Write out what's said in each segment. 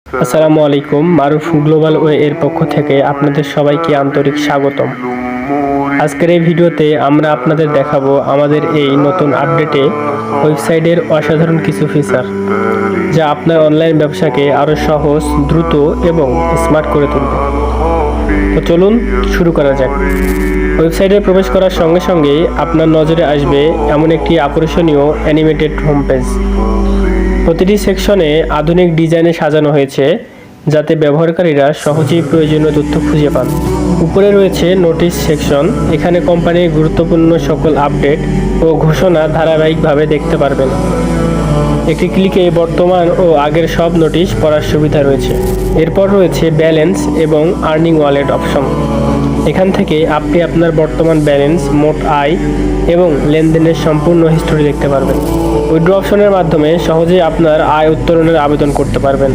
আসসালামু আলাইকুম। মারুফ global way এর পক্ষ থেকে আপনাদের সবাইকে আন্তরিক স্বাগতম। আজকের এই ভিডিওতে আমরা আপনাদের দেখাবো আমাদের এই নতুন আপডেটে ওয়েবসাইটের অসাধারণ কিছু ফিচার, যা আপনার অনলাইন ব্যবসাকে আরও সহজ, দ্রুত এবং স্মার্ট করে তুলবে। তো চলুন শুরু করা যাক। ওয়েবসাইটে প্রবেশ করার সঙ্গে সঙ্গেই আপনার নজরে আসবে এমন একটি আকর্ষণীয় অ্যানিমেটেড হোম পেজ। প্রতিটি সেকশনে আধুনিক ডিজাইনে সাজানো হয়েছে, যাতে ব্যবহারকারীরা সহজেই প্রয়োজনীয় তথ্য খুঁজে পান। উপরে রয়েছে নোটিশ সেকশন। এখানে কোম্পানির গুরুত্বপূর্ণ সকল আপডেট ও ঘোষণা ধারাবাহিকভাবে দেখতে পারবেন। একটি ক্লিকে বর্তমান ও আগের সব নোটিশ পড়ার সুবিধা রয়েছে। এরপর রয়েছে ব্যালেন্স এবং আর্নিং ওয়ালেট অপশন। এখান থেকে আপনি আপনার বর্তমান ব্যালেন্স, মোট আয় এবং লেনদেনের সম্পূর্ণ হিস্টোরি দেখতে পারবেন। উইথড্র অপশনের মাধ্যমে সহজেই আপনার আয় উত্তোলনের আবেদন করতে পারবেন।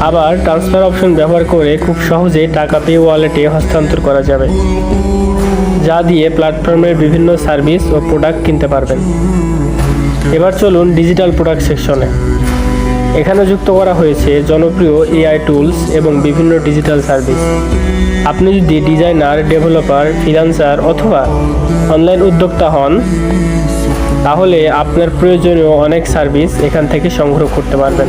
আবার ট্রান্সফার অপশন ব্যবহার করে খুব সহজে টাকা পে ওয়ালেটে হস্তান্তর করা যাবে, যা দিয়ে প্ল্যাটফর্মের বিভিন্ন সার্ভিস ও প্রোডাক্ট কিনতে পারবেন। এবার চলুন ডিজিটাল প্রোডাক্ট সেকশনে। এখানে যুক্ত করা হয়েছে জনপ্রিয় এআই টুলস এবং বিভিন্ন ডিজিটাল সার্ভিস। আপনি যদি ডিজাইনার, ডেভেলপার, ফ্রিল্যান্সার অথবা অনলাইন উদ্যোক্তা হন, তাহলে আপনার প্রয়োজনীয় অনেক সার্ভিস এখান থেকে সংগ্রহ করতে পারবেন।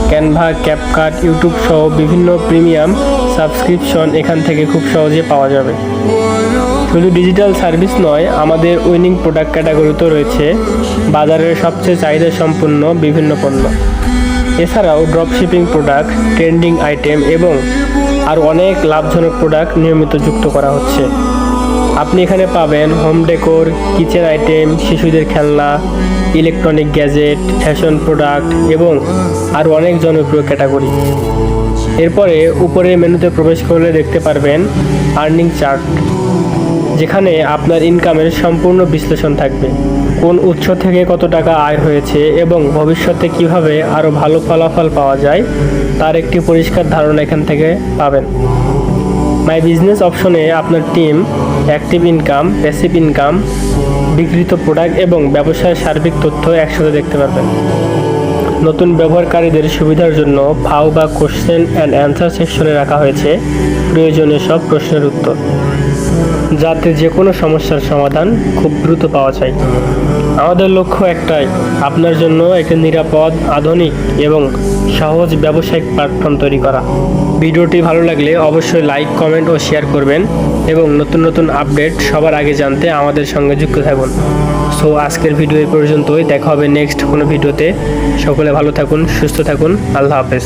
ক্যানভা, ক্যাপকাট, ইউটিউব সহ বিভিন্ন প্রিমিয়াম সাবস্ক্রিপশন এখান থেকে খুব সহজে পাওয়া যাবে। শুধু ডিজিটাল সার্ভিস নয়, আমাদের উইনিং প্রোডাক্ট ক্যাটাগরিতেও রয়েছে বাজারের সবচেয়ে চাহিদা সম্পন্ন বিভিন্ন পণ্য। এছাড়াও ড্রপশিপিং প্রোডাক্ট, ট্রেন্ডিং আইটেম এবং আরও অনেক লাভজনক প্রোডাক্ট নিয়মিত যুক্ত করা হচ্ছে। আপনি এখানে পাবেন হোম ডেকোর, কিচেন আইটেম, শিশুদের খেলনা, ইলেকট্রনিক গ্যাজেট, ফ্যাশন প্রোডাক্ট এবং আরও অনেক জনপ্রিয় ক্যাটাগরি। এরপরে উপরের মেনুতে প্রবেশ করলে দেখতে পারবেন আর্নিং চার্ট, যেখানে আপনার ইনকামের সম্পূর্ণ বিশ্লেষণ থাকবে। কোন উৎস থেকে কত টাকা আয় হয়েছে এবং ভবিষ্যতে কিভাবে আরও ভালো ফলাফল পাওয়া যায় তার একটি পরিষ্কার ধারণা এখান থেকে পাবেন। মাই বিজনেস অপশনে আপনার team, active income, passive income, বিক্রিত প্রোডাক্ট এবং ব্যবসায়ের সার্বিক তথ্য একসাথে দেখতে পারবেন। নতুন ব্যবহারকারীদের সুবিধার জন্য ফাও বা কোশ্চেন অ্যান্ড অ্যান্সার সেকশনে রাখা হয়েছে প্রয়োজনীয় সব প্রশ্নের উত্তর, যাতে যে কোনো সমস্যার সমাধান খুব দ্রুত পাওয়া যায়। আমাদের লক্ষ্য একটাই, আপনার জন্য একটি নিরাপদ, আধুনিক এবং সহজ ব্যবসায়িক প্ল্যাটফর্ম তৈরি করা। ভিডিওটি ভালো লাগলে অবশ্যই লাইক, কমেন্ট ও শেয়ার করবেন এবং নতুন নতুন আপডেট সবার আগে জানতে আমাদের সঙ্গে যুক্ত থাকুন। সো আজকের ভিডিও এই পর্যন্তই। দেখা হবে নেক্সট কোনো ভিডিওতে। সকলে ভালো থাকুন, সুস্থ থাকুন। আল্লাহ হাফেজ।